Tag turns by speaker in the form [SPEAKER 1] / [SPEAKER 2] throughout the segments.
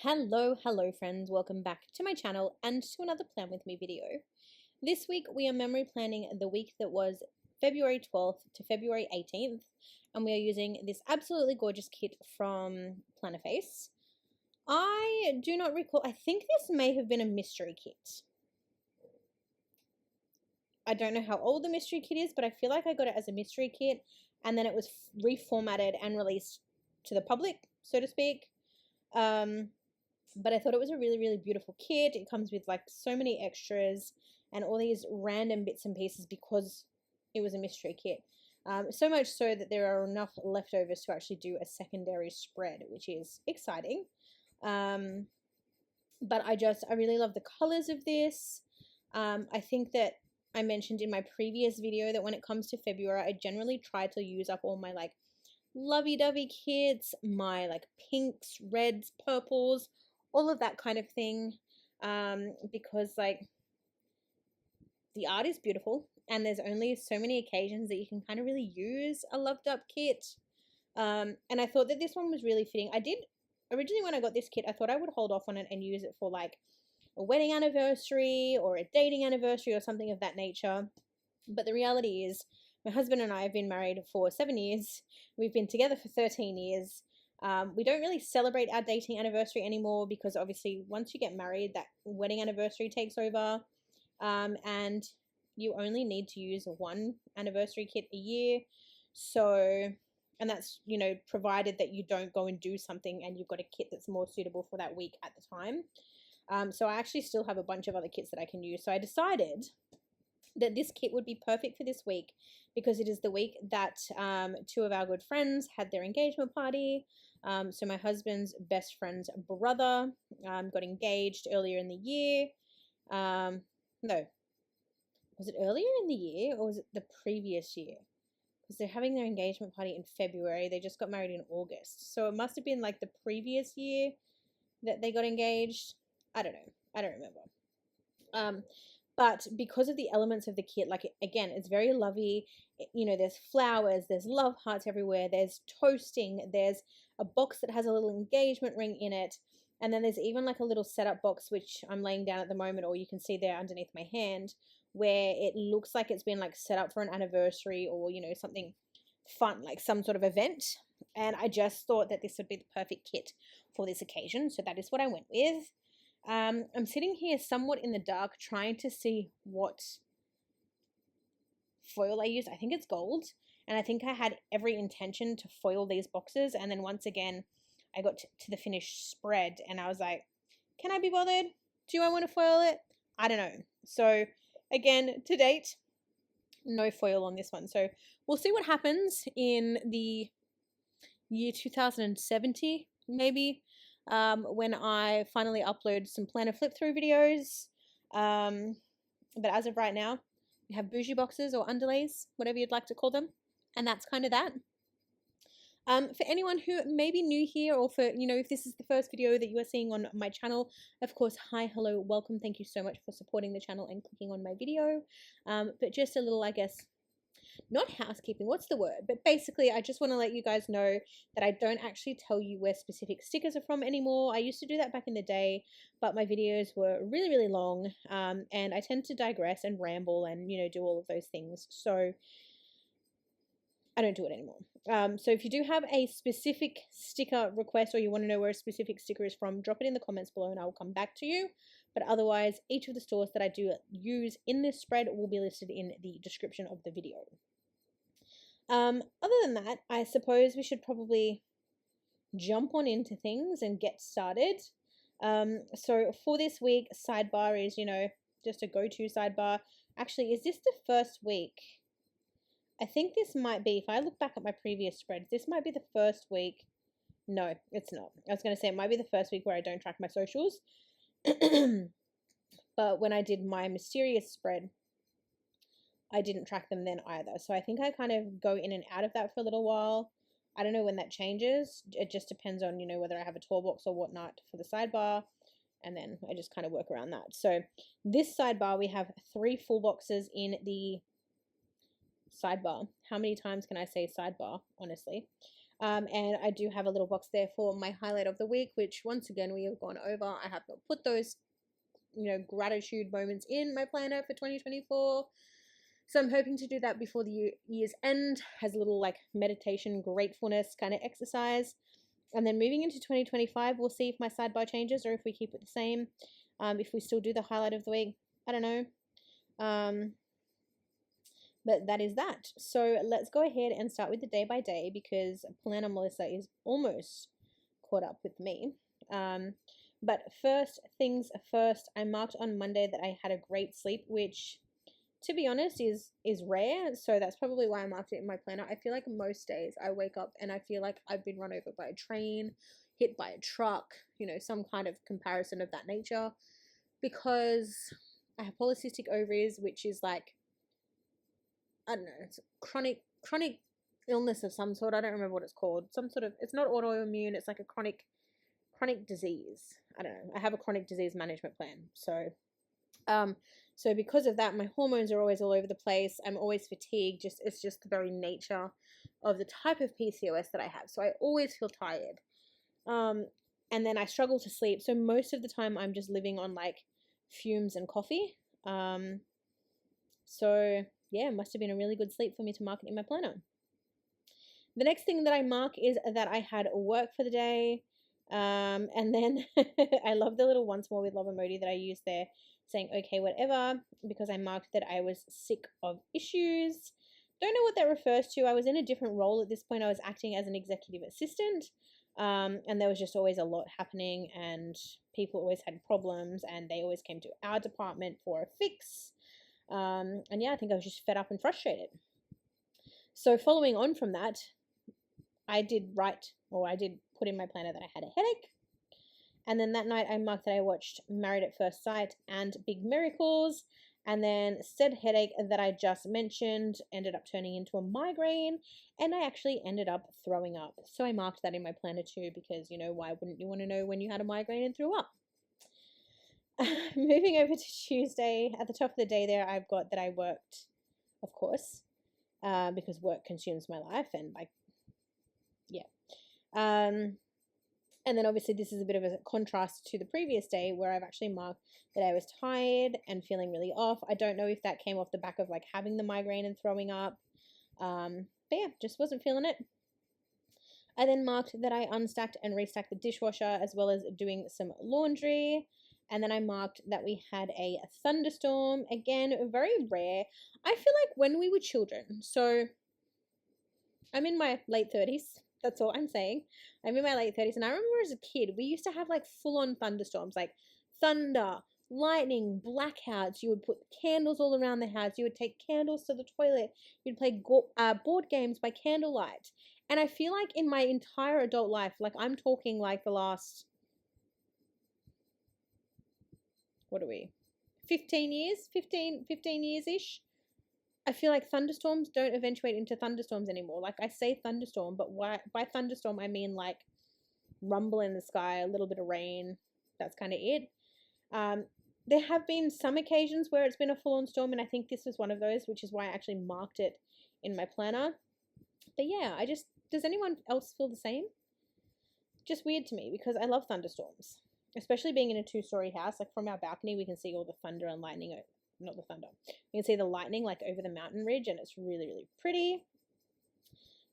[SPEAKER 1] Hello friends, welcome back to my channel and to another Plan With Me video. This week we are memory planning the week that was February 12th to February 18th, and we are using this absolutely gorgeous kit from Plannerface. I do not recall, I think this may have been a mystery kit. I don't know how old the mystery kit is, but I feel like I got it as a mystery kit and then it was reformatted and released to the public, so to speak. But I thought it was a really beautiful kit. It comes with like so many extras and all these random bits and pieces because it was a mystery kit. So much so that there are enough leftovers to actually do a secondary spread, which is exciting. But I really love the colors of this. I think that I mentioned in my previous video that when it comes to February, I generally try to use up all my like lovey-dovey kits, my like pinks, reds, purples, all of that kind of thing, because like the art is beautiful and there's only so many occasions that you can kind of really use a loved up kit. And I thought that this one was really fitting. I did originally, when I got this kit, I thought I would hold off on it and use it for like a wedding anniversary or a dating anniversary or something of that nature. But the reality is my husband and I have been married for 7 years. We've been together for 13 years. We don't really celebrate our dating anniversary anymore because obviously once you get married, that wedding anniversary takes over. And you only need to use one anniversary kit a year. So, and that's, you know, provided that you don't go and do something and you've got a kit that's more suitable for that week at the time. So I actually still have a bunch of other kits that I can use. So I decided that this kit would be perfect for this week because it is the week that two of our good friends had their engagement party. So my husband's best friend's brother got engaged earlier in the year. No, was it earlier in the year or was it the previous year? Because they're having their engagement party in February. They just got married in August. So it must have been like the previous year that they got engaged. I don't know. I don't remember. But because of the elements of the kit, like, again, it's very lovey. You know, there's flowers, there's love hearts everywhere, there's toasting, there's a box that has a little engagement ring in it, and then there's even like a little setup box, which I'm laying down at the moment, or you can see there underneath my hand, where it looks like it's been like set up for an anniversary or, you know, something fun, like some sort of event. And I just thought that this would be the perfect kit for this occasion, so that is what I went with. I'm sitting here somewhat in the dark trying to see what foil I use. I think it's gold, and I think I had every intention to foil these boxes, and then once again I got to the finished spread and I was like, can I be bothered? Do I want to foil it? I don't know. So again, to date, no foil on this one. So we'll see what happens in the year 2070 maybe, when I finally upload some planner flip through videos. But as of right now, we have bougie boxes or underlays, whatever you'd like to call them, and that's kind of that. For anyone who may be new here, or for, you know, if this is the first video that you are seeing on my channel, of course, hi, hello, welcome. Thank you so much for supporting the channel and clicking on my video. But just a little, I guess, not housekeeping, what's the word? But basically, I just want to let you guys know that I don't actually tell you where specific stickers are from anymore. I used to do that back in the day, but my videos were really long, and I tend to digress and ramble and, you know, do all of those things. So I don't do it anymore. So if you do have a specific sticker request or you want to know where a specific sticker is from, drop it in the comments below and I will come back to you. But otherwise, each of the stores that I do use in this spread will be listed in the description of the video. Other than that, I suppose we should probably jump on into things and get started. So for this week, sidebar is, you know, just a go-to sidebar. Actually, is this the first week? I think this might be, if I look back at my previous spreads, this might be the first week. No, it's not. I was going to say it might be the first week where I don't track my socials. But when I did my mysterious spread, I didn't track them then either. So I think I kind of go in and out of that for a little while. I don't know when that changes. It just depends on, you know, whether I have a tour box or whatnot for the sidebar. And then I just kind of work around that. So this sidebar, we have 3 full boxes in the sidebar. How many times can I say sidebar, honestly? And I do have a little box there for my highlight of the week, which once again we have gone over. I have not put those, gratitude moments in my planner for 2024. So I'm hoping to do that before the year's end as a little like meditation, gratefulness kind of exercise. And then moving into 2025, we'll see if my sidebar changes or if we keep it the same. If we still do the highlight of the week, I don't know. But that is that. So let's go ahead and start with the day by day because Planner Melissa is almost caught up with me. But first things first, I marked on Monday that I had a great sleep, which to be honest is rare. So that's probably why I marked it in my planner. I feel like most days I wake up and I feel like I've been run over by a train, hit by a truck, some kind of comparison of that nature, because I have polycystic ovaries, which is like, I don't know, it's chronic illness of some sort. I don't remember what it's called. It's not autoimmune. It's like a chronic disease. I don't know. I have a chronic disease management plan. So because of that, my hormones are always all over the place. I'm always fatigued. It's just the very nature of the type of PCOS that I have. So I always feel tired. And then I struggle to sleep. So most of the time I'm just living on like fumes and coffee. So yeah, it must have been a really good sleep for me to mark it in my planner. The next thing that I mark is that I had work for the day. And then I love the little once more with love emoji that I used there, saying okay whatever, because I marked that I was sick of issues. Don't know what that refers to. I was in a different role at this point. I was acting as an executive assistant, and there was just always a lot happening, and people always had problems, and they always came to our department for a fix. And yeah, I think I was just fed up and frustrated. So following on from that, I did put in my planner that I had a headache. And then that night I marked that I watched Married at First Sight and Big Miracles. And then said headache that I just mentioned ended up turning into a migraine. And I actually ended up throwing up. So I marked that in my planner too, because, why wouldn't you want to know when you had a migraine and threw up? Moving over to Tuesday, at the top of the day there, I've got that I worked, of course, because work consumes my life, and and then obviously this is a bit of a contrast to the previous day where I've actually marked that I was tired and feeling really off. I don't know if that came off the back of like having the migraine and throwing up, but yeah, just wasn't feeling it. I then marked that I unstacked and restacked the dishwasher as well as doing some laundry. And then I marked that we had a thunderstorm. Again, very rare. I feel like when we were children, so I'm in my late 30s. That's all I'm saying. I'm in my late 30s. And I remember as a kid, we used to have like full-on thunderstorms, like thunder, lightning, blackouts. You would put candles all around the house. You would take candles to the toilet. You'd play board games by candlelight. And I feel like in my entire adult life, like I'm talking like the last, 15 years? 15 years-ish? I feel like thunderstorms don't eventuate into thunderstorms anymore. Like I say thunderstorm, but by thunderstorm I mean like rumble in the sky, a little bit of rain. That's kind of it. There have been some occasions where it's been a full-on storm, and I think this was one of those, which is why I actually marked it in my planner. But yeah, does anyone else feel the same? Just weird to me because I love thunderstorms, especially being in a 2-story house. Like from our balcony, we can see all the thunder and lightning. Not the thunder. You can see the lightning like over the mountain ridge, and it's really, really pretty.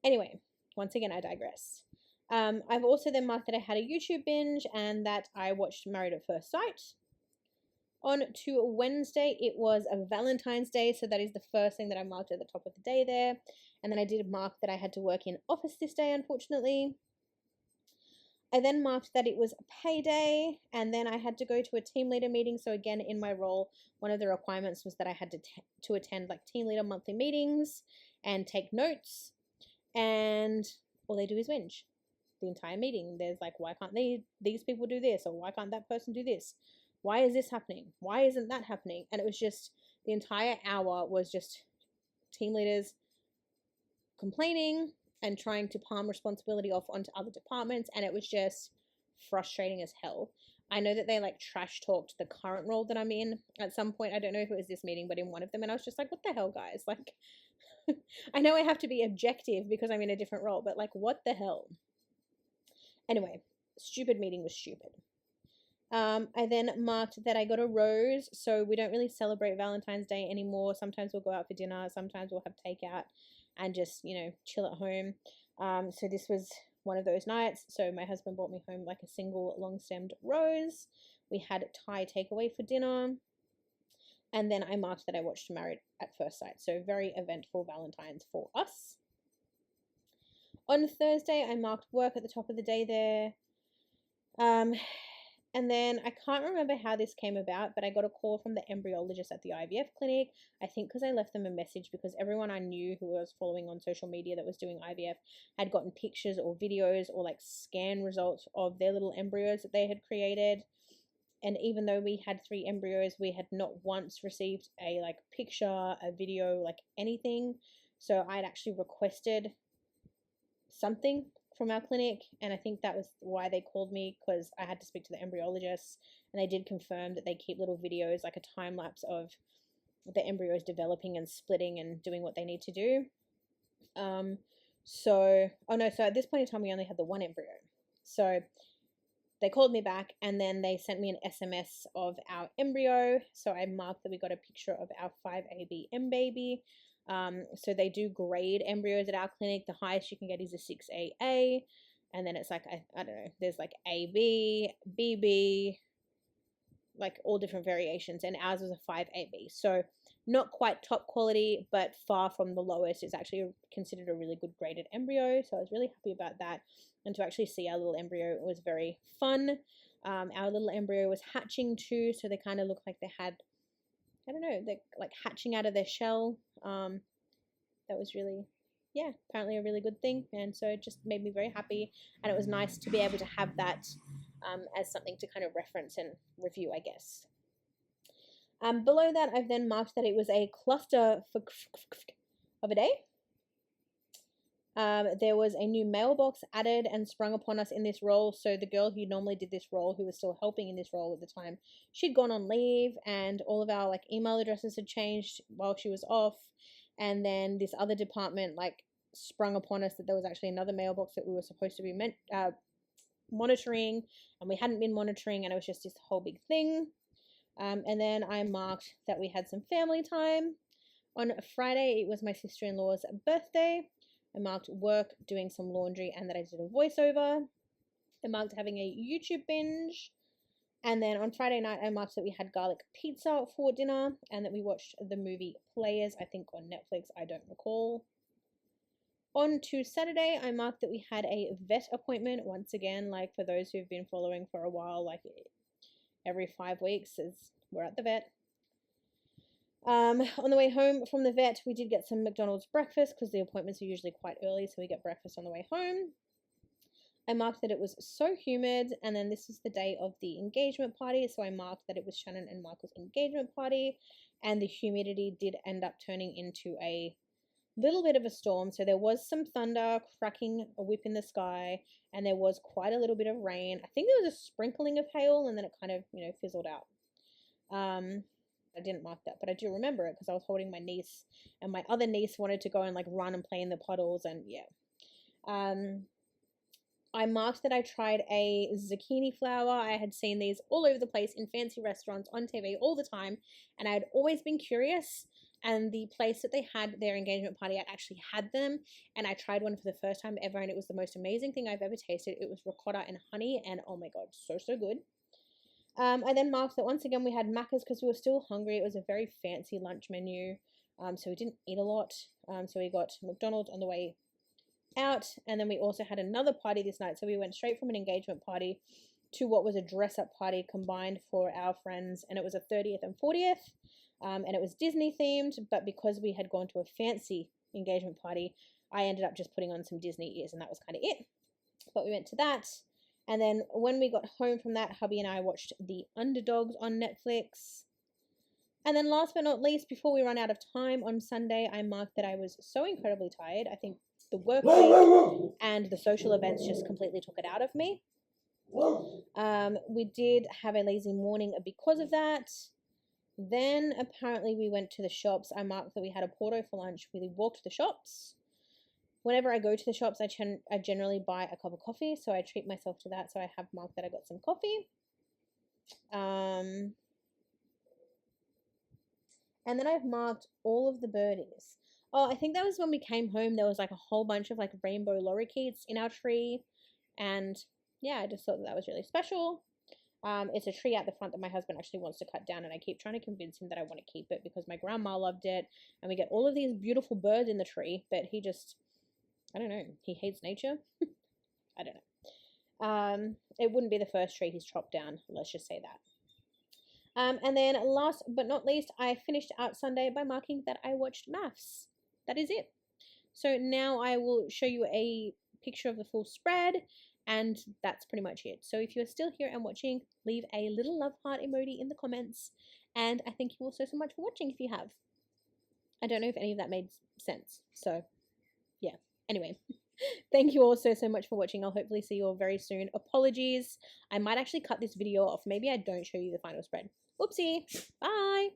[SPEAKER 1] Anyway, once again, I digress. I've also then marked that I had a YouTube binge and that I watched Married at First Sight. On to Wednesday, it was a Valentine's Day, so that is the first thing that I marked at the top of the day there. And then I did mark that I had to work in office this day, unfortunately. I then marked that it was payday, and then I had to go to a team leader meeting. So again, in my role, one of the requirements was that I had to attend like team leader monthly meetings and take notes, and all they do is whinge the entire meeting. There's like, why can't these people do this, or why can't that person do this? Why is this happening? Why isn't that happening? And it was just, the entire hour was just team leaders complaining and trying to palm responsibility off onto other departments, and it was just frustrating as hell. I know that they like trash talked the current role that I'm in at some point. I don't know if it was this meeting, but in one of them, and I was just like, what the hell, guys? Like, I know I have to be objective because I'm in a different role, but like, what the hell? Anyway, stupid meeting was stupid. I then marked that I got a rose, so we don't really celebrate Valentine's Day anymore. Sometimes we'll go out for dinner, sometimes we'll have takeout and just, you know, chill at home. So this was one of those nights. So my husband brought me home like a single long-stemmed rose. We had Thai takeaway for dinner. And then I marked that I watched Married at First Sight. So very eventful Valentine's for us. On Thursday, I marked work at the top of the day there. And then I can't remember how this came about, but I got a call from the embryologist at the IVF clinic. I think because I left them a message, because everyone I knew who I was following on social media that was doing IVF had gotten pictures or videos or like scan results of their little embryos that they had created. And even though we had 3 embryos, we had not once received a like picture, a video, like anything. So I'd actually requested something from our clinic, and I think that was why they called me, because I had to speak to the embryologists, and they did confirm that they keep little videos, like a time lapse of the embryos developing and splitting and doing what they need to do. So at this point in time we only had the 1 embryo. So they called me back, and then they sent me an SMS of our embryo. So I marked that we got a picture of our 5AB M baby. So they do grade embryos at our clinic. The highest you can get is a 6AA, and then it's like, I don't know, there's like AB, BB, like all different variations, and ours was a 5AB. So not quite top quality, but far from the lowest. It's actually considered a really good graded embryo, so I was really happy about that. And to actually see our little embryo was very fun. Our little embryo was hatching too, so they kind of looked like they had, I don't know, they're like hatching out of their shell. That was really, yeah, apparently a really good thing. And so it just made me very happy. And it was nice to be able to have that as something to kind of reference and review, I guess. Below that, I've then marked that it was a cluster of a day. There was a new mailbox added and sprung upon us in this role. So the girl who normally did this role, who was still helping in this role at the time, she'd gone on leave, and all of our like email addresses had changed while she was off. And then this other department like sprung upon us that there was actually another mailbox that we were supposed to be monitoring, and we hadn't been monitoring, and it was just this whole big thing. And then I marked that we had some family time. On Friday, it was my sister-in-law's birthday. I marked work, doing some laundry, and that I did a voiceover. I marked having a YouTube binge. And then on Friday night, I marked that we had garlic pizza for dinner, and that we watched the movie Players, I think on Netflix, I don't recall. On to Saturday, I marked that we had a vet appointment. Once again, like for those who've been following for a while, like every 5 weeks we're at the vet. On the way home from the vet, we did get some McDonald's breakfast because the appointments are usually quite early, so we get breakfast on the way home. I marked that it was so humid, and then this was the day of the engagement party, so I marked that it was Shannon and Michael's engagement party, and the humidity did end up turning into a little bit of a storm. So there was some thunder, cracking a whip in the sky, and there was quite a little bit of rain. I think there was a sprinkling of hail, and then it kind of, you know, fizzled out. I didn't mark that, but I do remember it because I was holding my niece, and my other niece wanted to go and like run and play in the puddles, and yeah. I marked that I tried a zucchini flower. I had seen these all over the place in fancy restaurants, on TV all the time, and I had always been curious. And the place that they had their engagement party at actually had them, and I tried one for the first time ever, and it was the most amazing thing I've ever tasted. It was ricotta and honey, and oh my god, so good. I then marked that once again we had Macca's because we were still hungry. It was a very fancy lunch menu, so we didn't eat a lot. So we got McDonald's on the way out, and then we also had another party this night. So we went straight from an engagement party to what was a dress-up party combined for our friends, and it was a 30th and 40th, and it was Disney themed. But because we had gone to a fancy engagement party, I ended up just putting on some Disney ears, and that was kind of it. But we went to that. And then when we got home from that, hubby and I watched The Underdogs on Netflix. And then last but not least, before we run out of time, on Sunday, I marked that I was so incredibly tired. I think the work week and the social events just completely took it out of me. We did have a lazy morning because of that. Then apparently we went to the shops. I marked that we had a Porto for lunch. We walked to the shops. Whenever I go to the shops, I generally buy a cup of coffee, so I treat myself to that. So I have marked that I got some coffee. And then I've marked all of the birdies. Oh, I think that was when we came home. There was like a whole bunch of like rainbow lorikeets in our tree. And yeah, I just thought that was really special. It's a tree out the front that my husband actually wants to cut down, and I keep trying to convince him that I want to keep it because my grandma loved it, and we get all of these beautiful birds in the tree, but he just, I don't know, he hates nature. I don't know. It wouldn't be the first tree he's chopped down, let's just say that. And then last but not least, I finished out Sunday by marking that I watched maths. That is it. So now I will show you a picture of the full spread, and that's pretty much it. So if you're still here and watching, leave a little love heart emoji in the comments, and I thank you all so much for watching if you have. I don't know if any of that made sense, so yeah. Anyway, thank you all so much for watching. I'll hopefully see you all very soon. Apologies, I might actually cut this video off. Maybe I don't show you the final spread. Oopsie. Bye.